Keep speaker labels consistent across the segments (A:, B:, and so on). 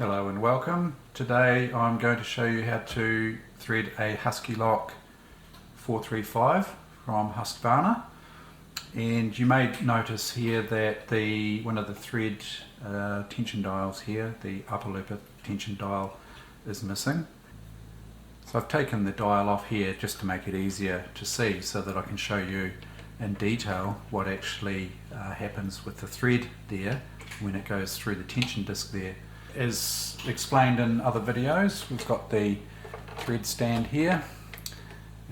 A: Hello and welcome. Today I'm going to show you how to thread a HuskyLock 435 from Husqvarna, and you may notice here that one of the thread tension dials here, the upper looper tension dial, is missing. So I've taken the dial off here just to make it easier to see so that I can show you in detail what actually happens with the thread there when it goes through the tension disc there. As explained in other videos, we've got the thread stand here,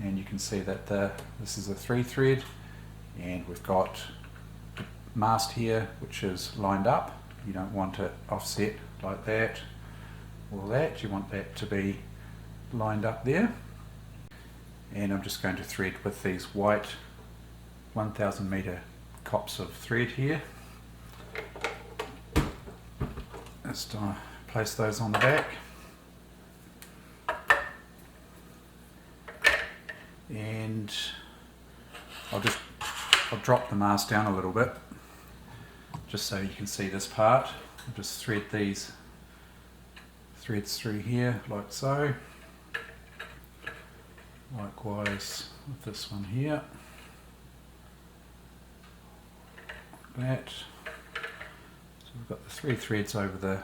A: and you can see that this is a 3-thread, and we've got the mast here which is lined up. You don't want it offset like that or that, you want that to be lined up there. And I'm just going to thread with these white 1000 meter cops of thread here. Just place those on the back, and I'll drop the mast down a little bit just so you can see this part. I'll just thread these threads through here like so. Likewise with this one here, like that. So we've got the 3 threads over the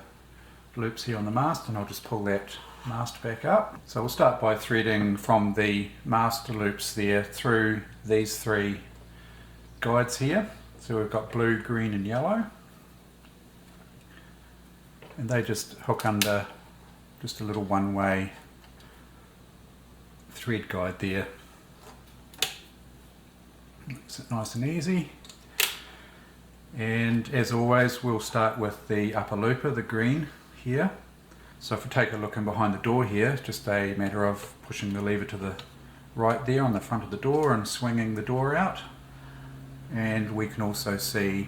A: loops here on the mast, and I'll just pull that mast back up. So we'll start by threading from the master loops there through these 3 guides here. So we've got blue, green and yellow, and they just hook under just a little one-way thread guide there. Makes it nice and easy. And as always, we'll start with the upper looper, the green here. So if we take a look in behind the door here, it's just a matter of pushing the lever to the right there on the front of the door and swinging the door out. And we can also see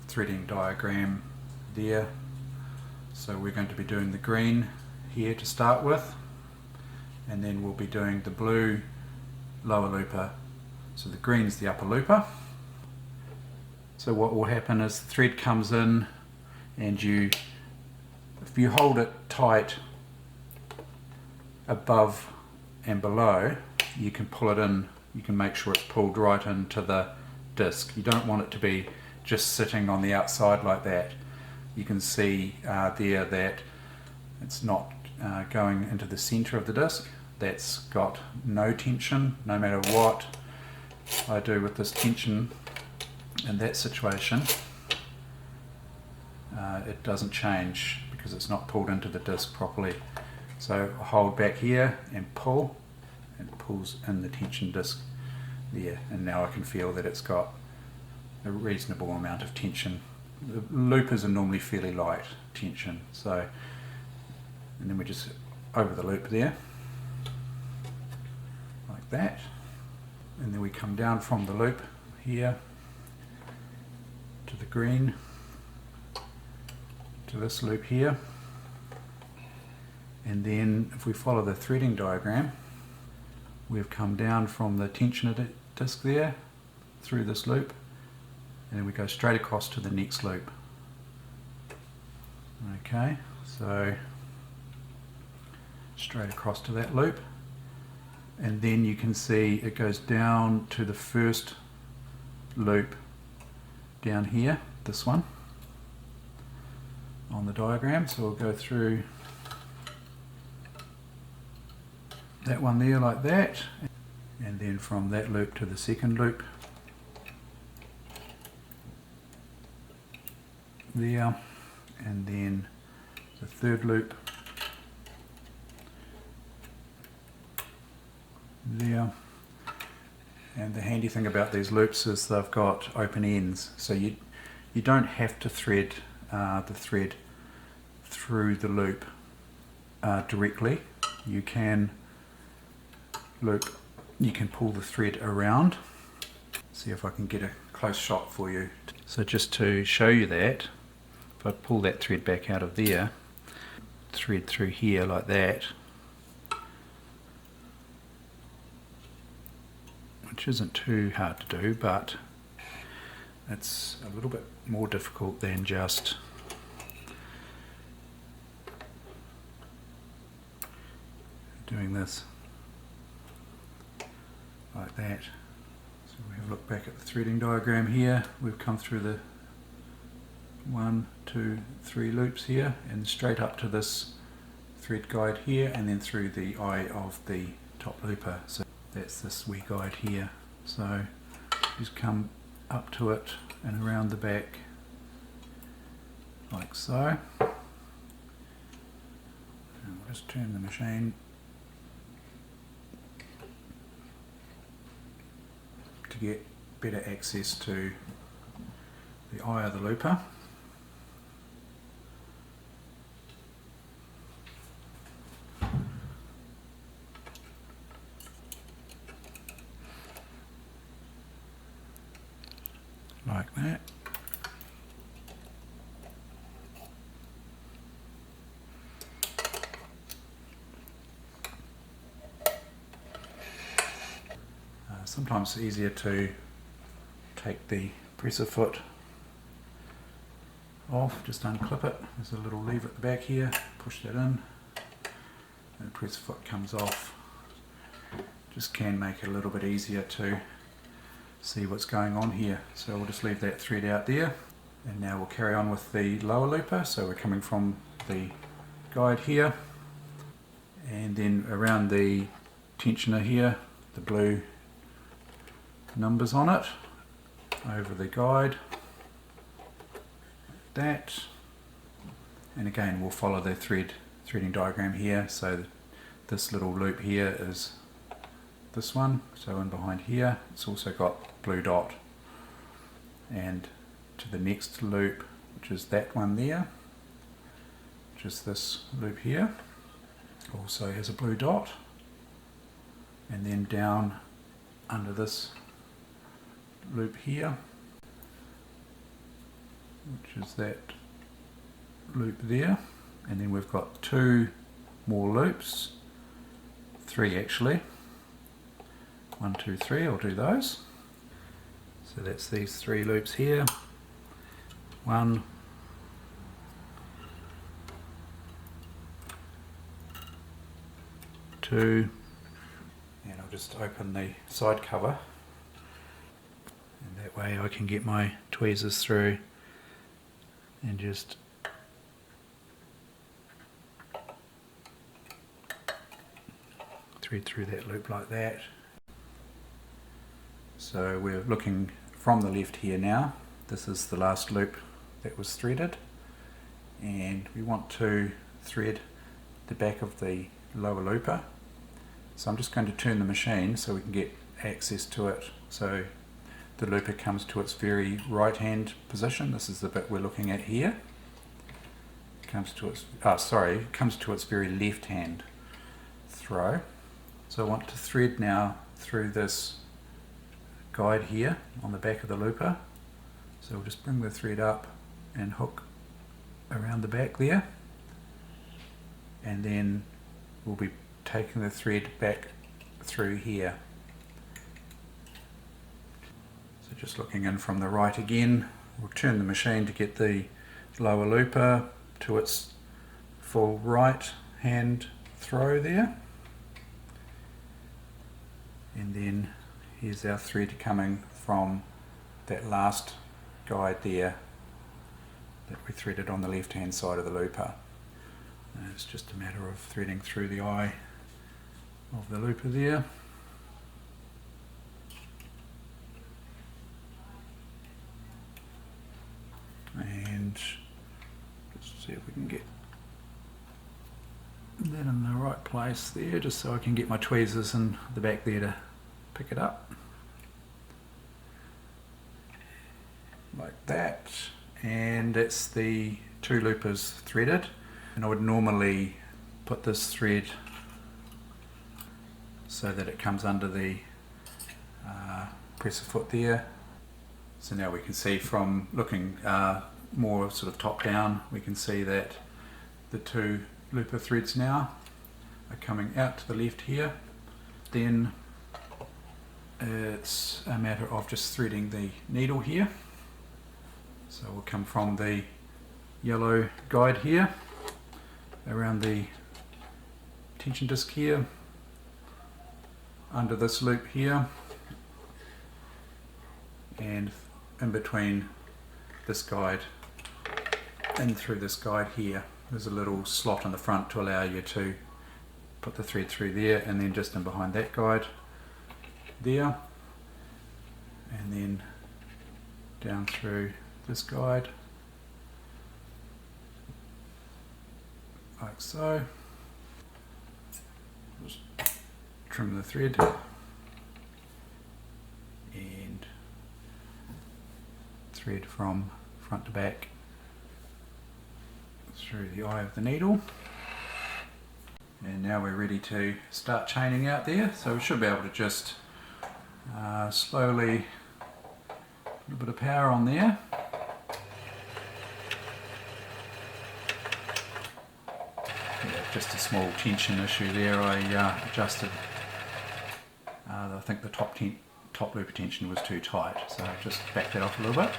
A: threading diagram there. So we're going to be doing the green here to start with, and then we'll be doing the blue lower looper. So the green is the upper looper. So what will happen is the thread comes in, and if you hold it tight above and below, you can pull it in, you can make sure it's pulled right into the disc. You don't want it to be just sitting on the outside like that. You can see there that it's not going into the center of the disc. That's got no tension, no matter what I do with this tension. In that situation, it doesn't change because it's not pulled into the disc properly. So I hold back here and pull, and it pulls in the tension disc there, and now I can feel that it's got a reasonable amount of tension. The loopers are normally fairly light tension, so, and then we just over the loop there like that, and then we come down from the loop here to the green, to this loop here, and then if we follow the threading diagram, we've come down from the tension disc there through this loop, and then we go straight across to the next loop. Okay, so straight across to that loop, and then you can see it goes down to the first loop down here, this one on the diagram. So we'll go through that one there like that, and then from that loop to the second loop there, and then the third loop there. And the handy thing about these loops is they've got open ends, so you don't have to thread the thread through the loop directly. You can pull the thread around. See if I can get a close shot for you. So just to show you that, if I pull that thread back out of there, thread through here like that, which isn't too hard to do, but it's a little bit more difficult than just doing this like that. So we have a look back at the threading diagram here. We've come through the 1, 2, 3 loops here and straight up to this thread guide here, and then through the eye of the top looper. So that's this wee guide here. So just come up to it and around the back like so. And we'll just turn the machine to get better access to the eye of the looper. Like that. Sometimes it's easier to take the presser foot off, just unclip it. There's a little lever at the back here, push that in, and the presser foot comes off. Just can make it a little bit easier to see what's going on here. So we'll just leave that thread out there, and now we'll carry on with the lower looper. So we're coming from the guide here, and then around the tensioner here, the blue numbers on it, over the guide, like that. And again we'll follow the threading diagram here. So this little loop here is this one, so in behind here it's also got blue dot, and to the next loop, which is that one there, which is this loop here, also has a blue dot, and then down under this loop here, which is that loop there, and then we've got 2 more loops, 3 actually, 1, 2, 3, I'll do those. So that's these 3 loops here, 1, 2, and I'll just open the side cover, and that way I can get my tweezers through and just thread through that loop like that. So we're looking from the left here now. This is the last loop that was threaded, and we want to thread the back of the lower looper. So I'm just going to turn the machine so we can get access to it. So the looper comes to its very right hand position. This is the bit we're looking at here. Comes to its comes to its very left hand throw. So I want to thread now through this guide here on the back of the looper. So we'll just bring the thread up and hook around the back there, and then we'll be taking the thread back through here. So just looking in from the right again, we'll turn the machine to get the lower looper to its full right hand throw there, and then here's our thread coming from that last guide there that we threaded on the left hand side of the looper. And it's just a matter of threading through the eye of the looper there. And just see if we can get that in the right place there, just so I can get my tweezers in the back there to pick it up. Like that. And that's the 2 loopers threaded. And I would normally put this thread so that it comes under the presser foot there. So now we can see, from looking more sort of top down, we can see that the 2 looper threads now are coming out to the left here. Then it's a matter of just threading the needle here. So we'll come from the yellow guide here around the tension disc here, under this loop here, and in between this guide and through this guide here. There's a little slot in the front to allow you to put the thread through there, and then just in behind that guide there, and then down through this guide like so. Just trim the thread and thread from front to back through the eye of the needle. And now we're ready to start chaining out there, so we should be able to just slowly put a bit of power on there. Yeah, just a small tension issue there. I adjusted, I think the top loop tension was too tight, so I just backed that off a little bit.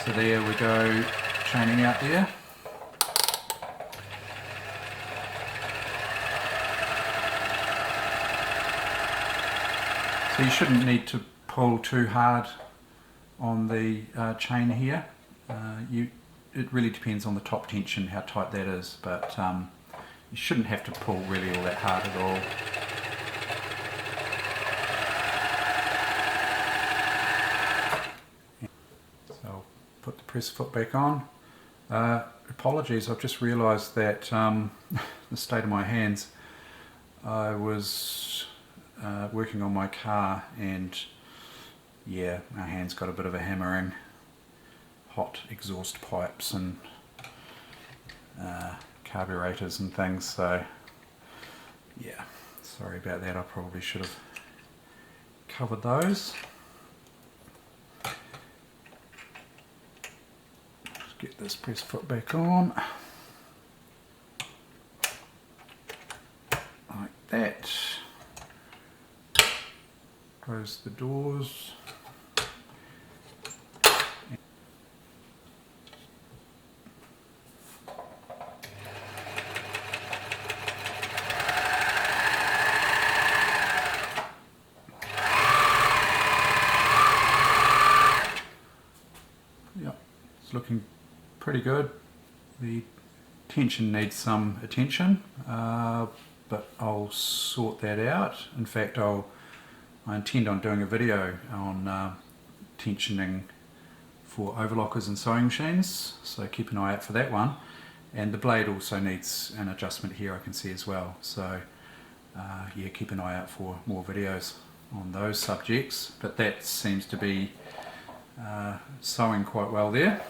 A: So there we go, chaining out there. So you shouldn't need to pull too hard on the chain here. It really depends on the top tension, how tight that is, but you shouldn't have to pull really all that hard at all. So I'll put the press foot back on. Apologies, I've just realised that the state of my hands. I was working on my car, and yeah, my hands got a bit of a hammering. Hot exhaust pipes and carburetors and things, so yeah, sorry about that. I probably should have covered those. Just get this press foot back on like that. Close the doors. Yep, it's looking pretty good. The tension needs some attention, but I'll sort that out. In fact, I intend on doing a video on tensioning for overlockers and sewing machines, so keep an eye out for that one. And the blade also needs an adjustment here, I can see as well, so yeah, keep an eye out for more videos on those subjects. But that seems to be sewing quite well there.